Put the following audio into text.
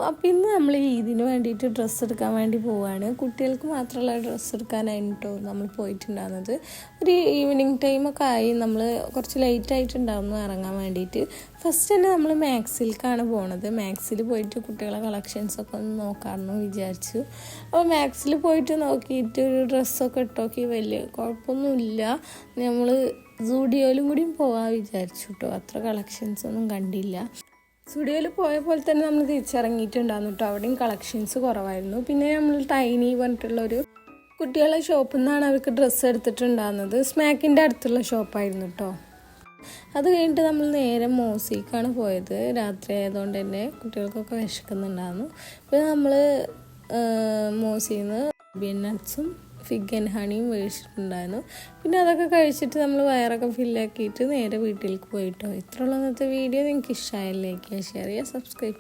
അപ്പോൾ ഇന്ന് നമ്മൾ ഇതിന് വേണ്ടിയിട്ട് ഡ്രസ്സ് എടുക്കാൻ വേണ്ടി പോവുകയാണ്. കുട്ടികൾക്ക് മാത്രമുള്ള ഡ്രസ്സ് എടുക്കാനായിട്ടോ നമ്മൾ പോയിട്ടുണ്ടാകുന്നത്. ഒരു ഈവനിങ് ടൈമൊക്കെ ആയി, നമ്മൾ കുറച്ച് ലേറ്റ് ആയിട്ടുണ്ടായിരുന്നു ഇറങ്ങാൻ വേണ്ടിയിട്ട്. ഫസ്റ്റ് തന്നെ നമ്മൾ മാക്സിലേക്കാണ് പോണത്. മാക്സിൽ പോയിട്ട് കുട്ടികളെ കളക്ഷൻസൊക്കെ ഒന്ന് നോക്കാമെന്ന് വിചാരിച്ചു. അപ്പോൾ മാക്സിൽ പോയിട്ട് നോക്കിയിട്ട് ഒരു ഡ്രസ്സൊക്കെ ഇട്ടോക്കി, വലിയ കുഴപ്പമൊന്നുമില്ല. നമ്മൾ സൂഡിയോയിലും കൂടിയും പോകാൻ വിചാരിച്ചു കേട്ടോ. അത്ര കളക്ഷൻസൊന്നും കണ്ടില്ല. സ്റ്റുഡിയോയിൽ പോയ പോലെ തന്നെ നമ്മൾ തിരിച്ചിറങ്ങിയിട്ടുണ്ടായിരുന്നു കേട്ടോ. അവിടെയും കളക്ഷൻസ് കുറവായിരുന്നു. പിന്നെ നമ്മൾ ടൈനി പറഞ്ഞിട്ടുള്ളൊരു കുട്ടികളുടെ ഷോപ്പിൽ നിന്നാണ് അവർക്ക് ഡ്രസ്സ് എടുത്തിട്ടുണ്ടാകുന്നത്. സ്മാക്കിൻ്റെ അടുത്തുള്ള ഷോപ്പായിരുന്നു കേട്ടോ. അത് കഴിഞ്ഞിട്ട് നമ്മൾ നേരെ മോസിക്കാണ് പോയത്. രാത്രി ആയതുകൊണ്ട് തന്നെ കുട്ടികൾക്കൊക്കെ വിശക്കുന്നുണ്ടായിരുന്നു. പിന്നെ നമ്മൾ മോസിയിൽ നിന്ന് നട്ട്സും ഫിഗ് ആൻഡ് ഹണിയും മേടിച്ചിട്ടുണ്ടായിരുന്നു. പിന്നെ അതൊക്കെ കഴിച്ചിട്ട് നമ്മൾ വയറൊക്കെ ഫില്ലാക്കിയിട്ട് നേരെ വീട്ടിലേക്ക് പോയിട്ടോ. ഇത്രയുള്ള ഇന്നത്തെ വീഡിയോ നിങ്ങൾക്ക് ഇഷ്ടമായില്ലേ? ഷെയർ ചെയ്യുക, സബ്സ്ക്രൈബ്